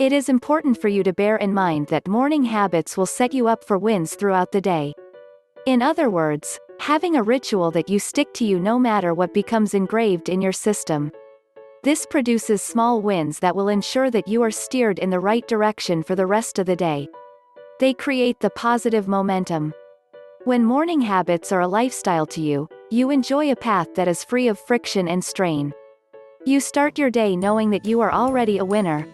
It is important for you to bear in mind that morning habits will set you up for wins throughout the day. In other words, having a ritual that you stick to no matter what becomes engraved in your system. This produces small wins that will ensure that you are steered in the right direction for the rest of the day. They create the positive momentum. When morning habits are a lifestyle to you, you enjoy a path that is free of friction and strain. You start your day knowing that you are already a winner.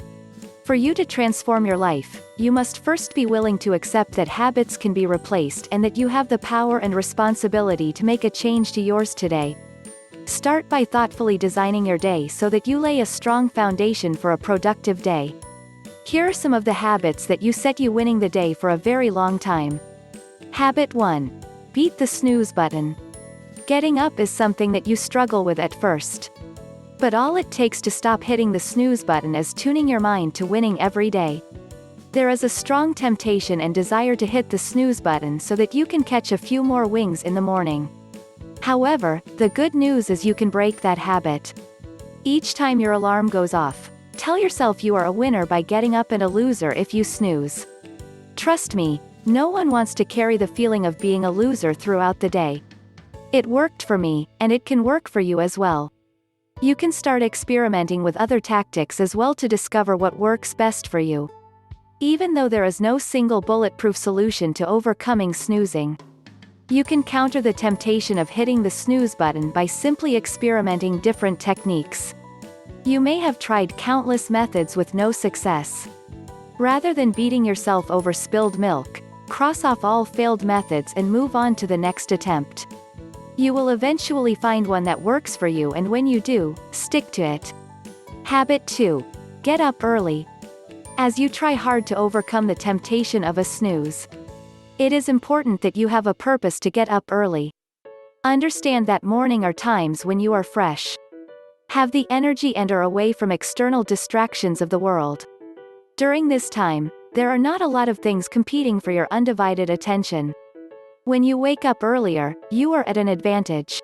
For you to transform your life, you must first be willing to accept that habits can be replaced and that you have the power and responsibility to make a change to yours today. Start by thoughtfully designing your day so that you lay a strong foundation for a productive day. Here are some of the habits that you set you winning the day for a very long time. Habit 1. Beat the snooze button. Getting up is something that you struggle with at first. But all it takes to stop hitting the snooze button is tuning your mind to winning every day. There is a strong temptation and desire to hit the snooze button so that you can catch a few more wings in the morning. However, the good news is you can break that habit. Each time your alarm goes off, tell yourself you are a winner by getting up and a loser if you snooze. Trust me, no one wants to carry the feeling of being a loser throughout the day. It worked for me, and it can work for you as well. You can start experimenting with other tactics as well to discover what works best for you. Even though there is no single bulletproof solution to overcoming snoozing, you can counter the temptation of hitting the snooze button by simply experimenting different techniques. You may have tried countless methods with no success. Rather than beating yourself over spilled milk, cross off all failed methods and move on to the next attempt. You will eventually find one that works for you, and when you do, stick to it. Habit 2. Get up early. As you try hard to overcome the temptation of a snooze, it is important that you have a purpose to get up early. Understand that morning are times when you are fresh, have the energy and are away from external distractions of the world. During this time, there are not a lot of things competing for your undivided attention. When you wake up earlier, you are at an advantage.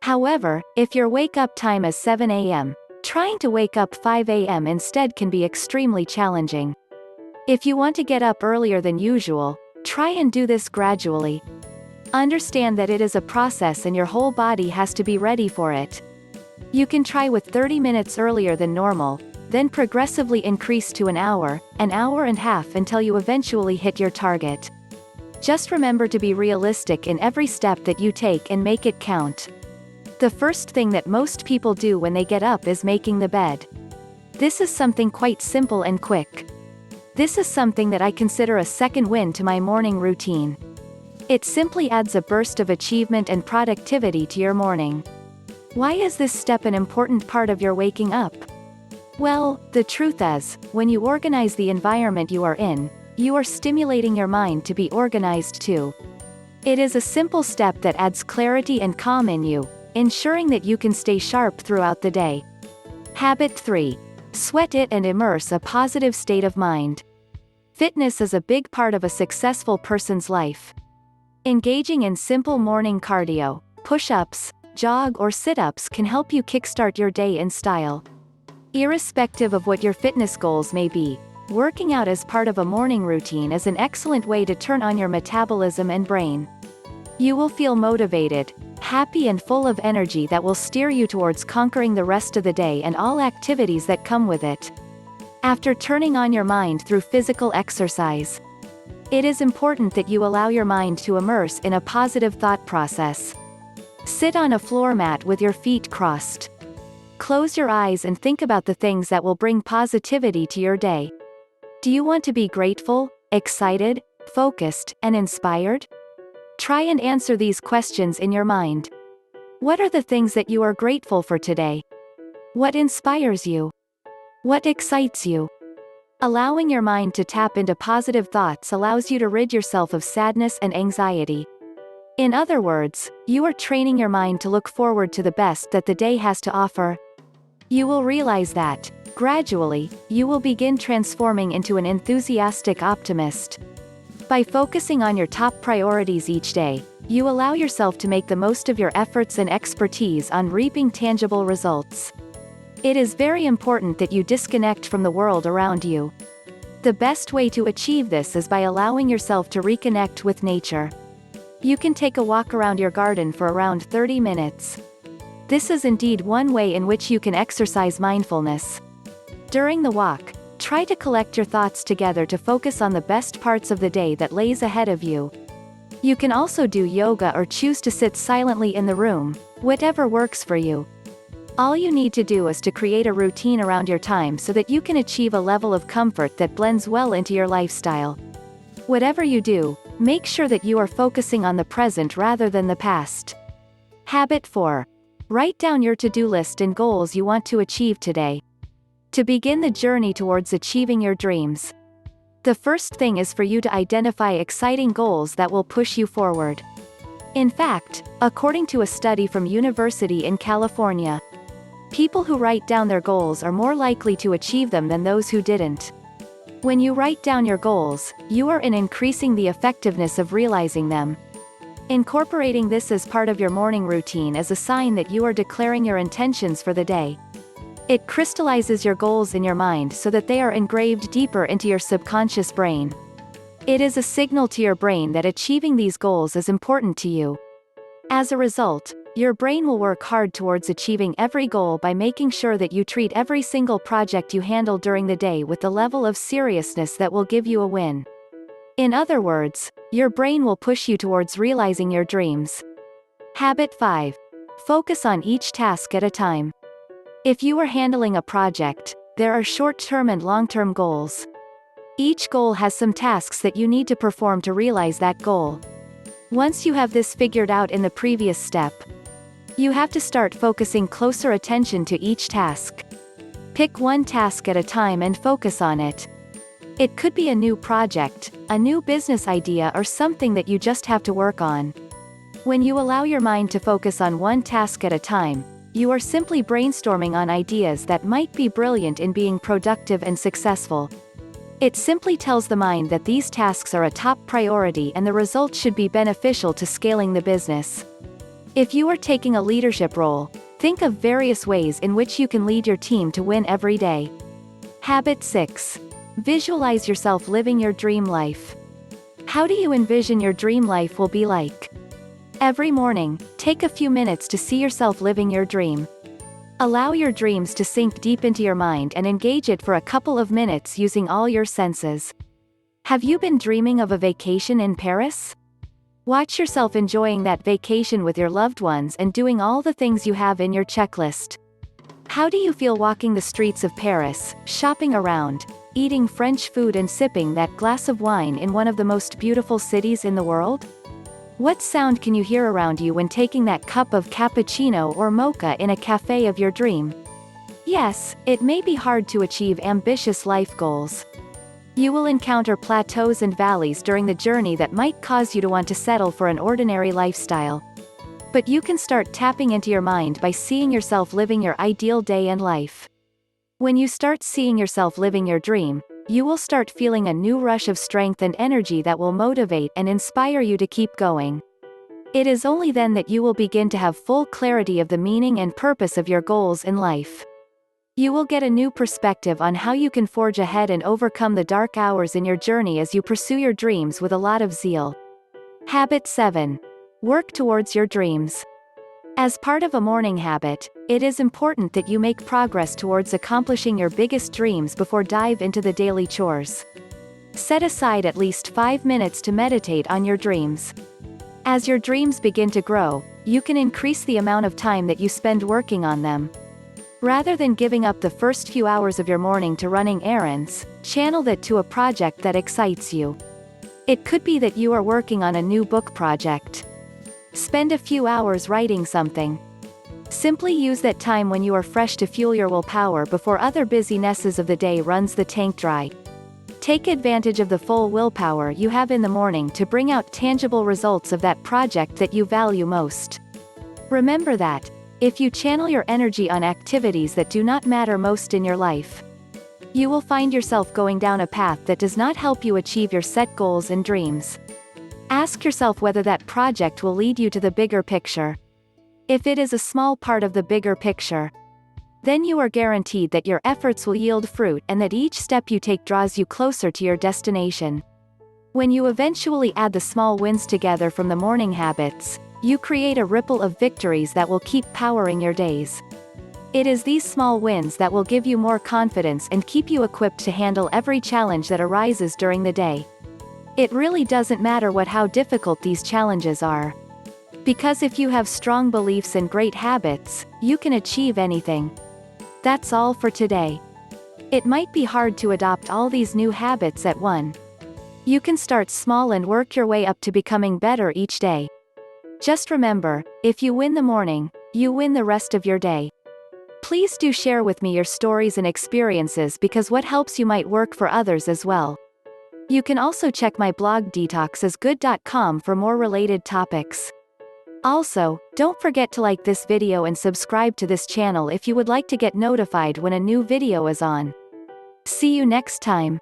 However, if your wake-up time is 7 a.m., trying to wake up 5 a.m. instead can be extremely challenging. If you want to get up earlier than usual, try and do this gradually. Understand that it is a process and your whole body has to be ready for it. You can try with 30 minutes earlier than normal, then progressively increase to an hour and a half until you eventually hit your target. Just remember to be realistic in every step that you take and make it count. The first thing that most people do when they get up is making the bed. This is something quite simple and quick. This is something that I consider a second win to my morning routine. It simply adds a burst of achievement and productivity to your morning. Why is this step an important part of your waking up? Well, the truth is, when you organize the environment you are in, you are stimulating your mind to be organized too. It is a simple step that adds clarity and calm in you, ensuring that you can stay sharp throughout the day. Habit 3. Sweat it and immerse a positive state of mind. Fitness is a big part of a successful person's life. Engaging in simple morning cardio, push-ups, jog or sit-ups can help you kickstart your day in style. Irrespective of what your fitness goals may be, working out as part of a morning routine is an excellent way to turn on your metabolism and brain. You will feel motivated, happy and full of energy that will steer you towards conquering the rest of the day and all activities that come with it. After turning on your mind through physical exercise, it is important that you allow your mind to immerse in a positive thought process. Sit on a floor mat with your feet crossed. Close your eyes and think about the things that will bring positivity to your day. Do you want to be grateful, excited, focused, and inspired? Try and answer these questions in your mind. What are the things that you are grateful for today? What inspires you? What excites you? Allowing your mind to tap into positive thoughts allows you to rid yourself of sadness and anxiety. In other words, you are training your mind to look forward to the best that the day has to offer. You will realize that, gradually, you will begin transforming into an enthusiastic optimist. By focusing on your top priorities each day, you allow yourself to make the most of your efforts and expertise on reaping tangible results. It is very important that you disconnect from the world around you. The best way to achieve this is by allowing yourself to reconnect with nature. You can take a walk around your garden for around 30 minutes. This is indeed one way in which you can exercise mindfulness. During the walk, try to collect your thoughts together to focus on the best parts of the day that lays ahead of you. You can also do yoga or choose to sit silently in the room, whatever works for you. All you need to do is to create a routine around your time so that you can achieve a level of comfort that blends well into your lifestyle. Whatever you do, make sure that you are focusing on the present rather than the past. Habit 4. Write down your to-do list and goals you want to achieve today. To begin the journey towards achieving your dreams, the first thing is for you to identify exciting goals that will push you forward. In fact, according to a study from University in California, people who write down their goals are more likely to achieve them than those who didn't. When you write down your goals, you are increasing the effectiveness of realizing them. Incorporating this as part of your morning routine is a sign that you are declaring your intentions for the day. It crystallizes your goals in your mind so that they are engraved deeper into your subconscious brain. It is a signal to your brain that achieving these goals is important to you. As a result, your brain will work hard towards achieving every goal by making sure that you treat every single project you handle during the day with the level of seriousness that will give you a win. In other words, your brain will push you towards realizing your dreams. Habit 5. Focus on each task at a time. If you are handling a project, there are short-term and long-term goals. Each goal has some tasks that you need to perform to realize that goal. Once you have this figured out in the previous step, you have to start focusing closer attention to each task. Pick one task at a time and focus on it. It could be a new project, a new business idea, or something that you just have to work on. When you allow your mind to focus on one task at a time, you are simply brainstorming on ideas that might be brilliant in being productive and successful. It simply tells the mind that these tasks are a top priority and the results should be beneficial to scaling the business. If you are taking a leadership role, think of various ways in which you can lead your team to win every day. Habit 6. Visualize yourself living your dream life. How do you envision your dream life will be like? Every morning, take a few minutes to see yourself living your dream. Allow your dreams to sink deep into your mind and engage it for a couple of minutes using all your senses. Have you been dreaming of a vacation in Paris? Watch yourself enjoying that vacation with your loved ones and doing all the things you have in your checklist. How do you feel walking the streets of Paris, shopping around, eating French food and sipping that glass of wine in one of the most beautiful cities in the world? What sound can you hear around you when taking that cup of cappuccino or mocha in a cafe of your dream? Yes, it may be hard to achieve ambitious life goals. You will encounter plateaus and valleys during the journey that might cause you to want to settle for an ordinary lifestyle. But you can start tapping into your mind by seeing yourself living your ideal day and life. When you start seeing yourself living your dream, you will start feeling a new rush of strength and energy that will motivate and inspire you to keep going. It is only then that you will begin to have full clarity of the meaning and purpose of your goals in life. You will get a new perspective on how you can forge ahead and overcome the dark hours in your journey as you pursue your dreams with a lot of zeal. Habit 7. Work towards your dreams. As part of a morning habit, it is important that you make progress towards accomplishing your biggest dreams before dive into the daily chores. Set aside at least 5 minutes to meditate on your dreams. As your dreams begin to grow, you can increase the amount of time that you spend working on them. Rather than giving up the first few hours of your morning to running errands, channel that to a project that excites you. It could be that you are working on a new book project. Spend a few hours writing something. Simply use that time when you are fresh to fuel your willpower before other busynesses of the day runs the tank dry. Take advantage of the full willpower you have in the morning to bring out tangible results of that project that you value most. Remember that, if you channel your energy on activities that do not matter most in your life, you will find yourself going down a path that does not help you achieve your set goals and dreams. Ask yourself whether that project will lead you to the bigger picture. If it is a small part of the bigger picture, Then you are guaranteed that your efforts will yield fruit and that each step you take draws you closer to your destination. When you eventually add the small wins together from the morning habits, you create a ripple of victories that will keep powering your days. It is these small wins that will give you more confidence and keep you equipped to handle every challenge that arises during the day. It really doesn't matter how difficult these challenges are. Because if you have strong beliefs and great habits, you can achieve anything. That's all for today. It might be hard to adopt all these new habits at once. You can start small and work your way up to becoming better each day. Just remember, if you win the morning, you win the rest of your day. Please do share with me your stories and experiences because what helps you might work for others as well. You can also check my blog detoxisgood.com for more related topics. Also, don't forget to like this video and subscribe to this channel if you would like to get notified when a new video is on. See you next time.